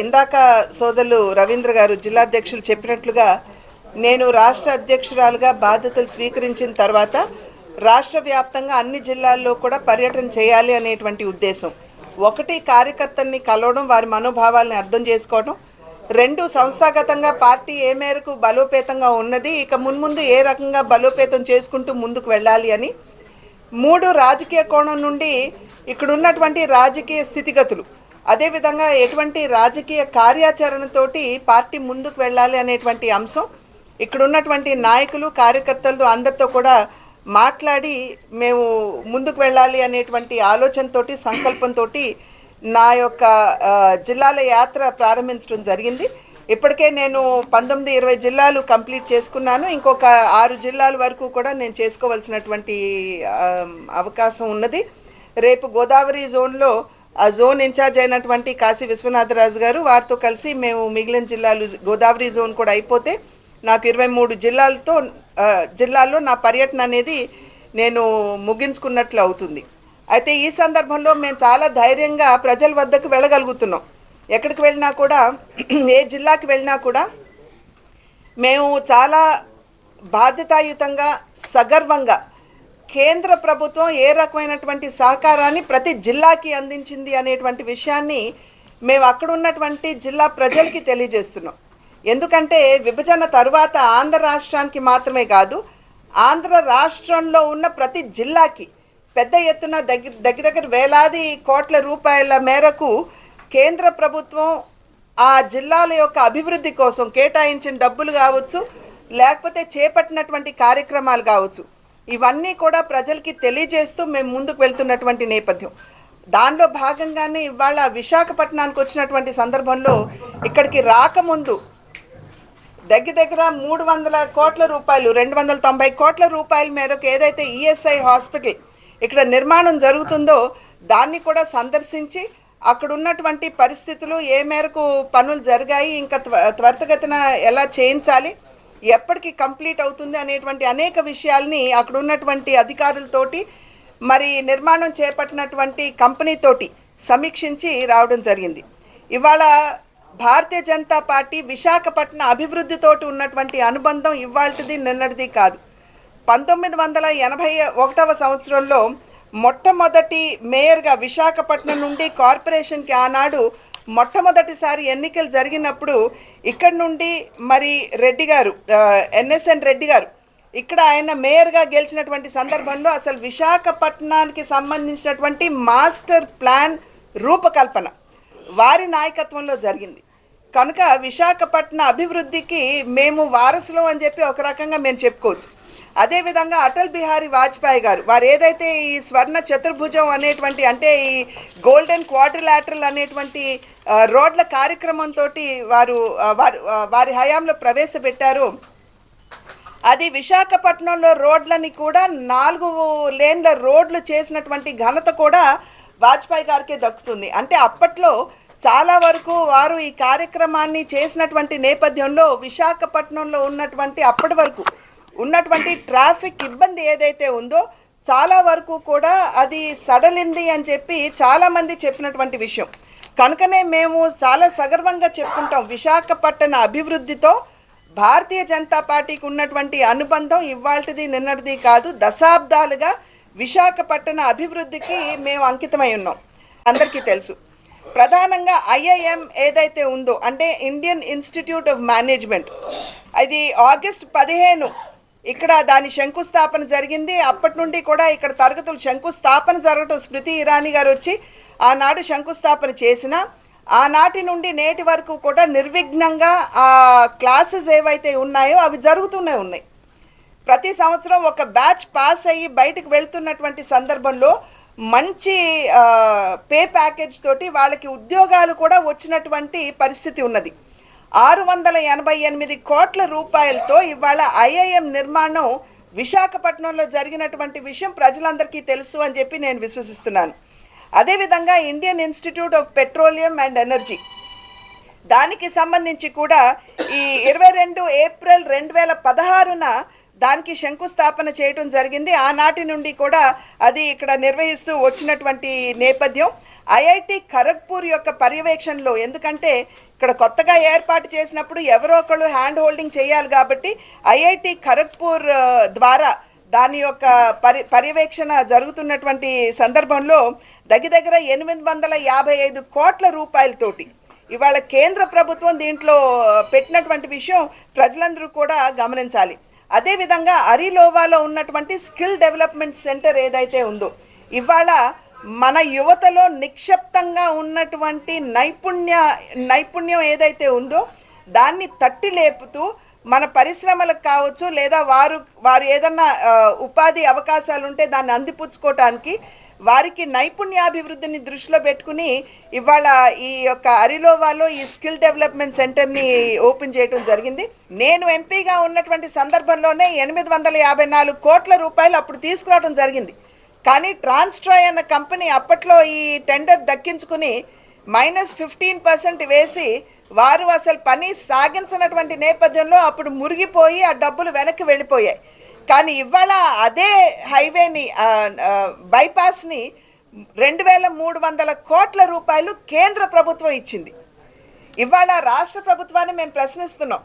ఇందాక సోదరులు రవీంద్ర గారు జిల్లాధ్యక్షులు చెప్పినట్లుగా నేను రాష్ట్ర అధ్యక్షురాలుగా బాధ్యతలు స్వీకరించిన తర్వాత రాష్ట్ర వ్యాప్తంగా అన్ని జిల్లాల్లో కూడా పర్యటన చేయాలి అనేటువంటి ఉద్దేశం. ఒకటి, కార్యకర్తల్ని కలవడం, వారి మనోభావాల్ని అర్థం చేసుకోవడం. రెండు, సంస్థాగతంగా పార్టీ ఏ మేరకు బలోపేతంగా ఉన్నది, ఇక మున్ముందు ఏ రకంగా బలోపేతం చేసుకుంటూ ముందుకు వెళ్ళాలి అని. మూడు, రాజకీయ కోణం నుండి ఇక్కడ ఉన్నటువంటి రాజకీయ స్థితిగతులు, అదేవిధంగా ఎటువంటి రాజకీయ కార్యాచరణతోటి పార్టీ ముందుకు వెళ్ళాలి అనేటువంటి అంశం ఇక్కడ ఉన్నటువంటి నాయకులు కార్యకర్తలు అందరితో కూడా మాట్లాడి మేము ముందుకు వెళ్ళాలి అనేటువంటి ఆలోచనతోటి సంకల్పంతో నా యొక్క జిల్లాల యాత్ర ప్రారంభించడం జరిగింది. ఇప్పటికే నేను 19-20 జిల్లాలు కంప్లీట్ చేసుకున్నాను. ఇంకొక 6 జిల్లాల వరకు కూడా నేను చేసుకోవాల్సినటువంటి అవకాశం ఉన్నది. రేపు గోదావరి జోన్లో ఆ జోన్ ఇన్ఛార్జ్ అయినటువంటి కాశీ విశ్వనాథరాజు గారు, వారితో కలిసి మేము మిగిలిన జిల్లాలు గోదావరి జోన్ కూడా అయిపోతే నాకు 23 జిల్లాల్లో నా పర్యటన అనేది నేను ముగించుకున్నట్లు అవుతుంది. అయితే ఈ సందర్భంలో మేము చాలా ధైర్యంగా ప్రజల వద్దకు వెళ్ళగలుగుతున్నాం. ఎక్కడికి వెళ్ళినా కూడా, ఏ జిల్లాకి వెళ్ళినా కూడా మేము చాలా బాధ్యతాయుతంగా సగర్వంగా కేంద్ర ప్రభుత్వం ఏ రకమైనటువంటి సహకారాన్ని ప్రతి జిల్లాకి అందించింది అనేటువంటి విషయాన్ని మేము అక్కడ ఉన్నటువంటి జిల్లా ప్రజలకి తెలియజేస్తున్నాం. ఎందుకంటే విభజన తరువాత ఆంధ్ర రాష్ట్రానికి మాత్రమే కాదు, ఆంధ్ర రాష్ట్రంలో ఉన్న ప్రతి జిల్లాకి పెద్ద ఎత్తున దగ్గర వేలాది కోట్ల రూపాయల మేరకు కేంద్ర ప్రభుత్వం ఆ జిల్లాల యొక్క అభివృద్ధి కోసం కేటాయించిన డబ్బులు కావచ్చు, లేకపోతే చేపట్టినటువంటి కార్యక్రమాలు కావచ్చు, ఇవన్నీ కూడా ప్రజలకి తెలియజేస్తూ మేము ముందుకు వెళ్తున్నటువంటి నేపథ్యం. దానిలో భాగంగానే ఇవాళ విశాఖపట్నానికి వచ్చినటువంటి సందర్భంలో ఇక్కడికి రాకముందు దగ్గర 300 కోట్ల రూపాయలు, 290 కోట్ల రూపాయల మేరకు ఏదైతే ఈఎస్ఐ హాస్పిటల్ ఇక్కడ నిర్మాణం జరుగుతుందో దాన్ని కూడా సందర్శించి అక్కడ ఉన్నటువంటి పరిస్థితులు, ఏ మేరకు పనులు జరిగాయి, ఇంకా త్వరితగతిన ఎలా చేయించాలి, ఎప్పటికి కంప్లీట్ అవుతుంది అనేటువంటి అనేక విషయాల్ని అక్కడ ఉన్నటువంటి అధికారులతోటి మరి నిర్మాణం చేపట్టినటువంటి కంపెనీతోటి సమీక్షించి రావడం జరిగింది. ఇవాళ భారతీయ జనతా పార్టీ విశాఖపట్నం అభివృద్ధితోటి ఉన్నటువంటి అనుబంధం ఇవాళది నిన్నటిది కాదు. 1981వ సంవత్సరంలో మొట్టమొదటి మేయర్గా విశాఖపట్నం నుండి కార్పొరేషన్కి ఆనాడు మొట్టమొదటిసారి ఎన్నికలు జరిగినప్పుడు ఇక్కడ నుండి మరి రెడ్డి గారు, ఎన్ఎస్ఎన్ రెడ్డి గారు ఇక్కడ ఆయన మేయర్గా గెలిచినటువంటి సందర్భంలో అసలు విశాఖపట్నానికి సంబంధించినటువంటి మాస్టర్ ప్లాన్ రూపకల్పన వారి నాయకత్వంలో జరిగింది. కనుక విశాఖపట్నం అభివృద్ధికి మేము వారసులం అని చెప్పి ఒక రకంగా మేము చెప్పుకోవచ్చు. అదేవిధంగా అటల్ బిహారీ వాజ్పేయి గారు, వారు ఏదైతే ఈ స్వర్ణ చతుర్భుజం అనేటువంటి, అంటే ఈ గోల్డెన్ క్వాడ్రిలాటరల్ అనేటువంటి రోడ్ల కార్యక్రమంతో వారి హయాంలో ప్రవేశపెట్టారు. అది విశాఖపట్నంలో రోడ్లని కూడా 4 లేన్ల రోడ్లు చేసినటువంటి ఘనత కూడా వాజ్పేయి గారికే దక్కుతుంది. అంటే అప్పట్లో చాలా వరకు వారు ఈ కార్యక్రమాన్ని చేసినటువంటి నేపథ్యంలో విశాఖపట్నంలో ఉన్నటువంటి అప్పటి వరకు ఉన్నటువంటి ట్రాఫిక్ ఇబ్బంది ఏదైతే ఉందో చాలా వరకు కూడా అది సడలింది అని చెప్పి చాలామంది చెప్పినటువంటి విషయం. కనుకనే మేము చాలా సగర్వంగా చెప్పుకుంటాం, విశాఖపట్నం అభివృద్ధితో భారతీయ జనతా పార్టీకి ఉన్నటువంటి అనుబంధం ఇవాళది నిన్నటిది కాదు, దశాబ్దాలుగా విశాఖపట్నం అభివృద్ధికి మేము అంకితమై ఉన్నాం. అందరికీ తెలుసు, ప్రధానంగా ఐఐఎం ఏదైతే ఉందో, అంటే ఇండియన్ ఇన్స్టిట్యూట్ ఆఫ్ మేనేజ్మెంట్, అది ఆగస్టు 15 ఇక్కడ దాని శంకుస్థాపన జరిగింది. అప్పటి నుండి కూడా ఇక్కడ తరగతులు శంకుస్థాపన జరగటం, స్మృతి ఇరానీ గారు వచ్చి ఆనాడు శంకుస్థాపన చేసిన ఆనాటి నుండి నేటి వరకు కూడా నిర్విఘ్నంగా ఆ క్లాసెస్ ఏవైతే ఉన్నాయో అవి జరుగుతూనే ఉన్నాయి. ప్రతి సంవత్సరం ఒక బ్యాచ్ పాస్ అయ్యి బయటకు వెళ్తున్నటువంటి సందర్భంలో మంచి పే ప్యాకేజ్ తోటి వాళ్ళకి ఉద్యోగాలు కూడా వచ్చినటువంటి పరిస్థితి ఉన్నది. 688 కోట్ల రూపాయలతో ఇవాళ ఐఐఎం నిర్మాణం విశాఖపట్నంలో జరిగినటువంటి విషయం ప్రజలందరికీ తెలుసు అని చెప్పి నేను విశ్వసిస్తున్నాను. అదేవిధంగా Indian institute of petroleum and energy, దానికి సంబంధించి కూడా ఈ 22 ఏప్రిల్ 2016న దానికి శంకుస్థాపన చేయటం జరిగింది. ఆనాటి నుండి కూడా అది ఇక్కడ నిర్వహిస్తూ వచ్చినటువంటి నేపథ్యం. ఐఐటి ఖరగ్పూర్ యొక్క పర్యవేక్షణలో, ఎందుకంటే ఇక్కడ కొత్తగా ఏర్పాటు చేసినప్పుడు ఎవరో ఒకళ్ళు హ్యాండ్ హోల్డింగ్ చేయాలి కాబట్టి ఐఐటి ఖరగ్పూర్ ద్వారా దాని యొక్క పర్యవేక్షణ జరుగుతున్నటువంటి సందర్భంలో దగ్గర 855 కోట్ల రూపాయలతోటి ఇవాళ కేంద్ర ప్రభుత్వం దీంట్లో పెట్టినటువంటి విషయం ప్రజలందరూ కూడా గమనించాలి. అదేవిధంగా అరిలోవాలో ఉన్నటువంటి స్కిల్ డెవలప్మెంట్ సెంటర్ ఏదైతే ఉందో, ఇవాళ మన యువతలో నిక్షిప్తంగా ఉన్నటువంటి నైపుణ్యం ఏదైతే ఉందో దాన్ని తట్టి లేపుతూ మన పరిశ్రమలకు కావచ్చు, లేదా వారు ఏదన్నా ఉపాధి అవకాశాలు ఉంటే దాన్ని అందిపుచ్చుకోవటానికి వారికి నైపుణ్యాభివృద్ధిని దృష్టిలో పెట్టుకుని ఇవాళ ఈ యొక్క అరిలోవాలో ఈ స్కిల్ డెవలప్మెంట్ సెంటర్ని ఓపెన్ చేయడం జరిగింది. నేను ఎంపీగా ఉన్నటువంటి సందర్భంలోనే 854 కోట్ల రూపాయలు అప్పుడు తీసుకురావడం జరిగింది. కానీ ట్రాన్స్ట్రాయ్ అన్న కంపెనీ అప్పట్లో ఈ టెండర్ దక్కించుకుని -15% వేసి వారు అసలు పని సాగించినటువంటి నేపథ్యంలో అప్పుడు మురిగిపోయి ఆ డబ్బులు వెనక్కి వెళ్ళిపోయాయి. కానీ ఇవాళ అదే హైవేని బైపాస్ని 2300 కోట్ల రూపాయలు కేంద్ర ప్రభుత్వం ఇచ్చింది. ఇవాళ రాష్ట్ర ప్రభుత్వాన్ని మేము ప్రశ్నిస్తున్నాం.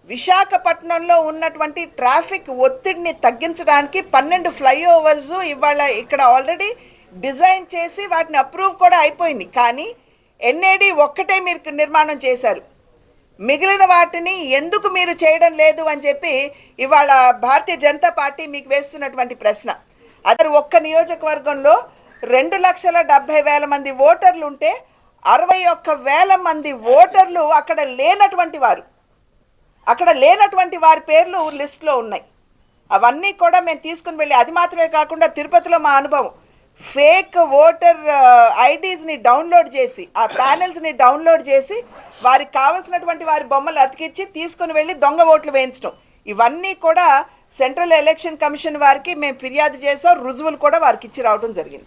విశాఖపట్నంలో ఉన్నటువంటి ట్రాఫిక్ ఒత్తిడిని తగ్గించడానికి 12 ఫ్లైఓవర్స్ ఇవాళ ఇక్కడ ఆల్రెడీ డిజైన్ చేసి వాటిని అప్రూవ్ కూడా అయిపోయింది. కానీ ఎన్ఏడి ఒక్కటే మీరు నిర్మాణం చేశారు, మిగిలిన వాటిని ఎందుకు మీరు చేయడం లేదు అని చెప్పి ఇవాళ భారతీయ జనతా పార్టీ మీకు వేస్తున్నటువంటి ప్రశ్న. అదే ఒక్క నియోజకవర్గంలో 2,70,000 మంది ఓటర్లు ఉంటే 61,000 మంది ఓటర్లు అక్కడ లేనటువంటి వారి పేర్లు లిస్టులో ఉన్నాయి. అవన్నీ కూడా మేము తీసుకుని వెళ్ళి, అది మాత్రమే కాకుండా తిరుపతిలో మా అనుభవం, ఫేక్ ఓటర్ ఐడీస్ని డౌన్లోడ్ చేసి, ఆ ప్యానెల్స్ని డౌన్లోడ్ చేసి వారికి కావాల్సినటువంటి వారి బొమ్మలు అతికిచ్చి తీసుకుని వెళ్ళి దొంగ ఓట్లు వేయించడం, ఇవన్నీ కూడా సెంట్రల్ ఎలక్షన్ కమిషన్ వారికి మేము ఫిర్యాదు చేసాం. రుజువులు కూడా వారికి ఇచ్చి రావడం జరిగింది.